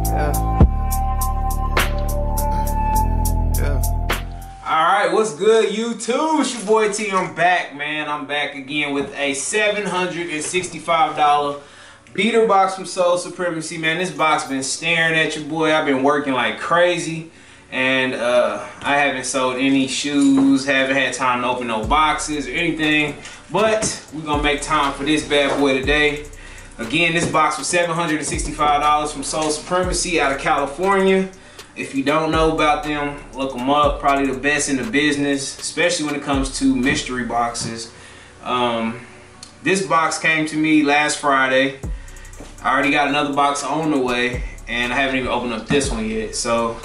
Alright, what's good, YouTube? It's your boy T. I'm back, man. I'm back again with a $765 beater box from Soul Supremacy, man. This box been staring at your boy. I've been working like crazy, and I haven't sold any shoes, haven't had time to open no boxes or anything, but we're gonna make time for this bad boy today. Again, this box was $765 from Soul Supremacy out of California. If you don't know about them, look them up. Probably the best in the business, especially when it comes to mystery boxes. This box came to me last Friday. I already got another box on the way, and I haven't even opened up this one yet. So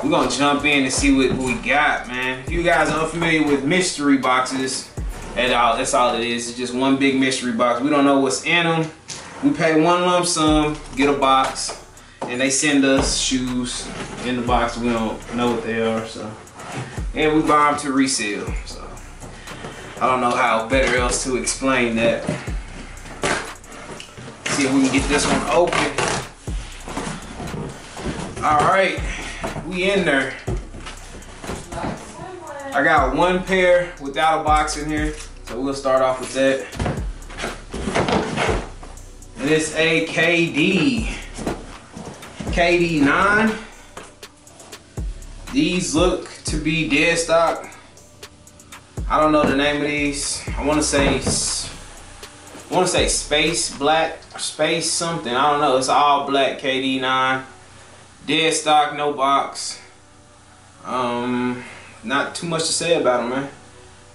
we're gonna jump in and see what we got, man. If you guys are unfamiliar with mystery boxes at all, that's all it is. It's just one big mystery box. We don't know what's in them. We pay one lump sum, get a box, and they send us shoes in the box. We don't know what they are, so, and we buy them to resell. So I don't know how better else to explain that. See if we can get this one open. All right, we in there. I got one pair without a box in here, so we'll start off with that. And it's a KD9. These look to be dead stock. I don't know the name of these. I want to say space black or space something. I don't know. It's all black KD9. Dead stock, no box. Not too much to say about them, man.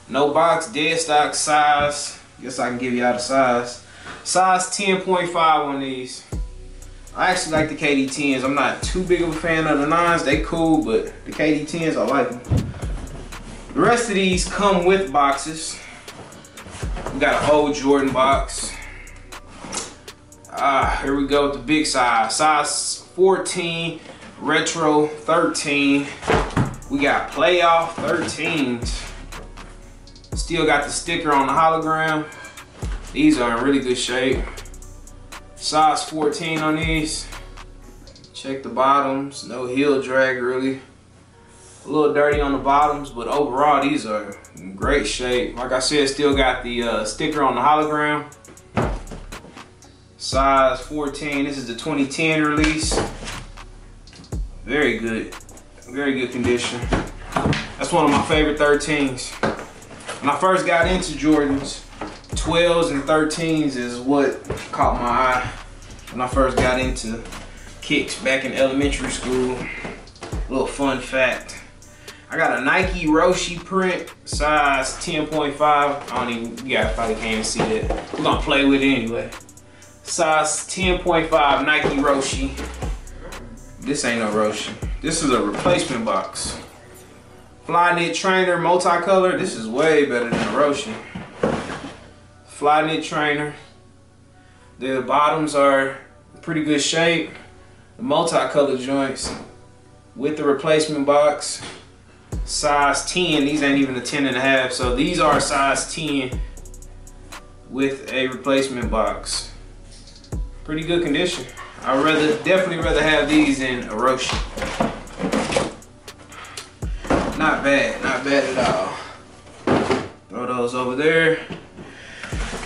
No box, dead stock, size. Guess I can give you out the size. Size 10.5 on these. I actually like the KD10s. I'm not too big of a fan of the 9s. They cool, but the KD10s, I like them. The rest of these come with boxes. We got an old Jordan box. Here we go with the big size. Size 14, retro 13. We got playoff 13s. Still got the sticker on the hologram. These are in really good shape. Size 14 on these. Check the bottoms. No heel drag really. A little dirty on the bottoms, but overall these are in great shape. Like I said, still got the sticker on the hologram. Size 14. This is the 2010 release. Very good. Very good condition. That's one of my favorite 13s. When I first got into Jordans, 12s and 13s is what caught my eye when I first got into kicks back in elementary school. A little fun fact. I got a Nike Roshi print, size 10.5. I don't even, you guys probably can't even see that. We're gonna play with it anyway. Size 10.5 Nike Roshi. This ain't no Roshi. This is a replacement box. Flyknit trainer, multicolor. This is way better than a Roshi. Flyknit trainer. The bottoms are in pretty good shape. The multicolor joints with the replacement box. Size 10. These ain't even a 10.5. So these are size 10 with a replacement box. Pretty good condition. I'd definitely rather have these than a Roshi. Not bad at all. Throw those over there.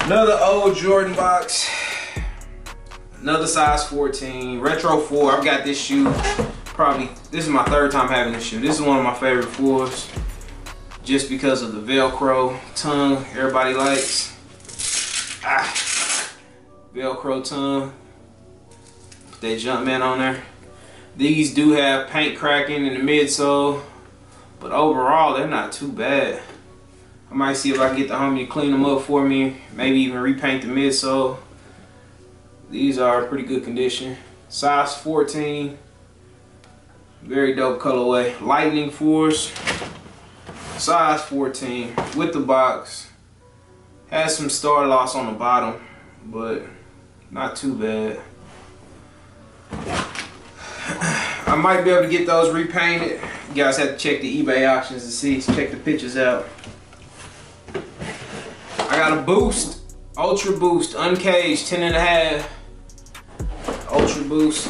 Another old Jordan box. Another size 14, retro 4. I've got this shoe probably, this is my third time having this shoe. This is one of my favorite 4s just because of the Velcro tongue everybody likes. Velcro tongue. Put that Jumpman on there. These do have paint cracking in the midsole, but overall they're not too bad. I might see if I can get the homie to clean them up for me, maybe even repaint the midsole. These are pretty good condition. Size 14, very dope colorway. Lightning Force, size 14 with the box. Has some star loss on the bottom, but not too bad. I might be able to get those repainted. You guys have to check the eBay auctions to see, check the pictures out. I got a Boost, Ultra Boost, uncaged, 10.5. Ultra Boost.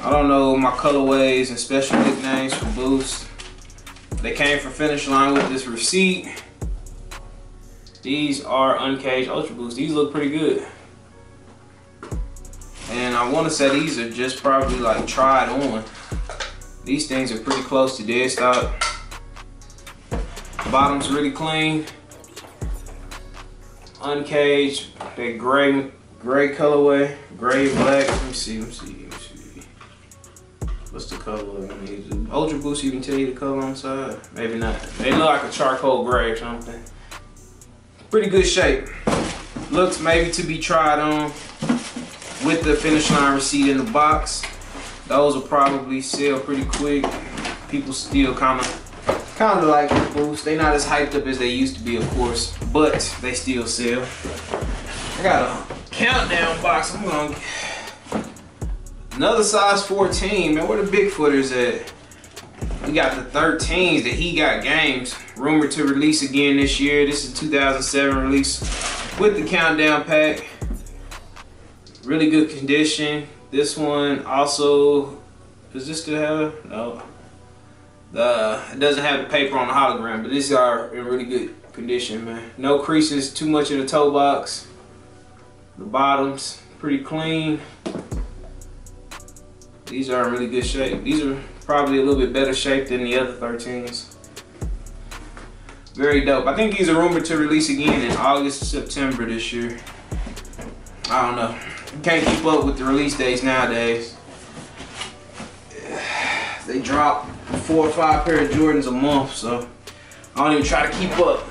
I don't know my colorways and special nicknames for Boost. They came from Finish Line with this receipt. These are Uncaged Ultra Boost. These look pretty good. And I want to say these are just probably like tried on. These things are pretty close to dead stock. Bottom's really clean. Uncaged, that gray colorway, gray black. Let me see. What's the color on these? Ultra Boost even tell you the color on the side? Maybe not. They look like a charcoal gray or something. Pretty good shape. Looks maybe to be tried on with the Finish Line receipt in the box. Those will probably sell pretty quick. People still kind of like the Boost. They're not as hyped up as they used to be, of course, but they still sell. I got a countdown box. I'm gonna another size 14, man. Where the big footers at? We got the 13s, the He Got Games, rumored to release again this year. This is 2007 release with the countdown pack. Really good condition. This one also, does this still have? No. It doesn't have the paper on the hologram, but these are in really good condition, man. No creases, too much in the toe box. The bottom's pretty clean. These are in really good shape. These are probably a little bit better shape than the other 13s. Very dope. I think these are rumored to release again in August, September this year. I don't know. You can't keep up with the release dates nowadays. They drop 4 or 5 pair of Jordans a month, so I don't even try to keep up.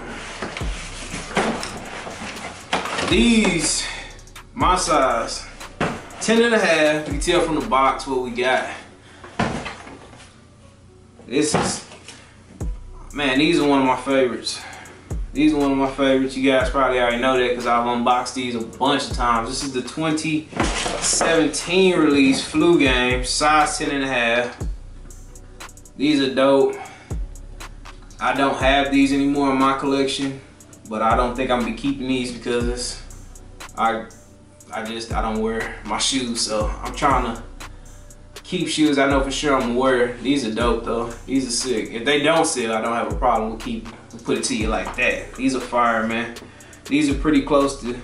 These, my size, 10 and a half. You can tell from the box what we got. This is, man, these are one of my favorites. These are one of my favorites. You guys probably already know that because I've unboxed these a bunch of times. This is the 2017 release Flu Game, size 10 and a half. These are dope. I don't have these anymore in my collection, but I don't think I'm gonna be keeping these because I don't wear my shoes, so I'm trying to keep shoes I know for sure I'm gonna wear. These are dope though. These are sick. If they don't sell, I don't have a problem with keeping. Put it to you like that. These are fire, man. These are pretty close to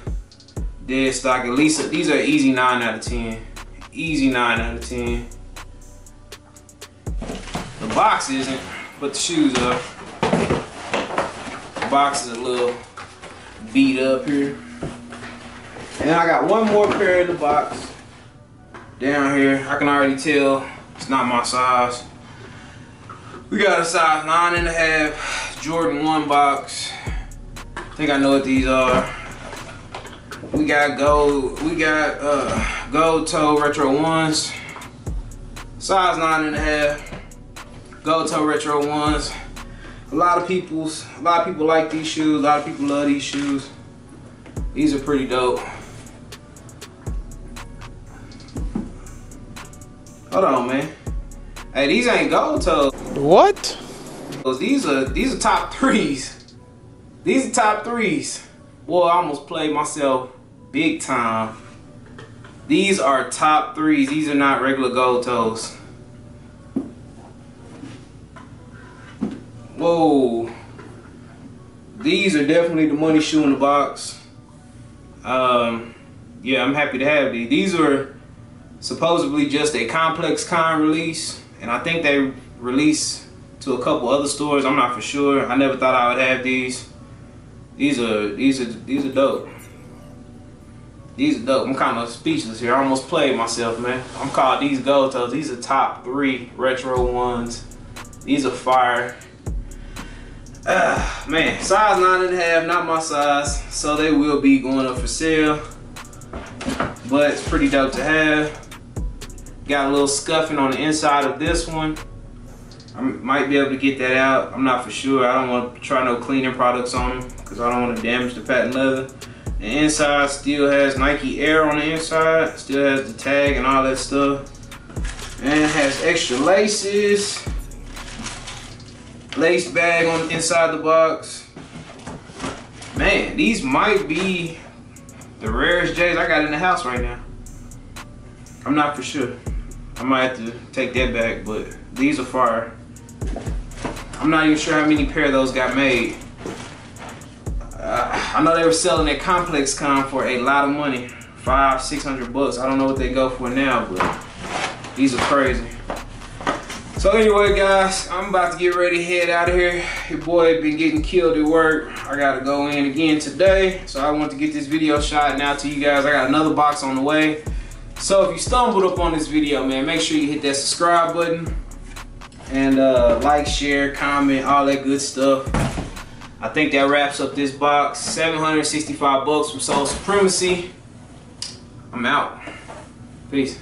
dead stock. At least these are easy 9 out of 10. Easy 9 out of 10. The box isn't, but the shoes are. The box is a little beat up here. And then I got one more pair in the box. Down here, I can already tell it's not my size. We got a size 9 and a half Jordan 1 box. I think I know what these are. We got gold toe retro 1s. Size 9 and a half. Gold toe retro 1s. A lot of people like these shoes. A lot of people love these shoes. These are pretty dope. Hold on, man. Hey, these ain't gold toes. What? These are top 3s. These are top 3s. Boy, I almost played myself big time. These are top 3s. These are not regular gold toes. Whoa. These are definitely the money shoe in the box. Yeah, I'm happy to have these. These are supposedly just a Complex Con release, and I think they release to a couple other stores. I'm not for sure. I never thought I would have these. These are dope. These are dope. I'm kind of speechless here. I almost played myself, man. I'm called these gold toes. These are top 3 retro 1s. These are fire. Man, size 9 and a half, not my size, so they will be going up for sale. But it's pretty dope to have. Got a little scuffing on the inside of this one. I might be able to get that out. I'm not for sure. I don't want to try no cleaning products on them because I don't want to damage the patent leather. The inside still has Nike Air on the inside. Still has the tag and all that stuff. And it has extra laces. Lace bag on the inside the box. Man, these might be the rarest J's I got in the house right now. I'm not for sure. I might have to take that back, but these are fire. I'm not even sure how many pair of those got made. I know they were selling at Complex Con for a lot of money, $500-600 bucks. I don't know what they go for now, but these are crazy. So anyway, guys, I'm about to get ready to head out of here. Your boy been getting killed at work. I gotta go in again today, so I want to get this video shot now to you guys. I got another box on the way. So if you stumbled up on this video, man, make sure you hit that subscribe button and like, share, comment, all that good stuff. I think that wraps up this box. 765 bucks from Soul Supremacy. I'm out. Peace.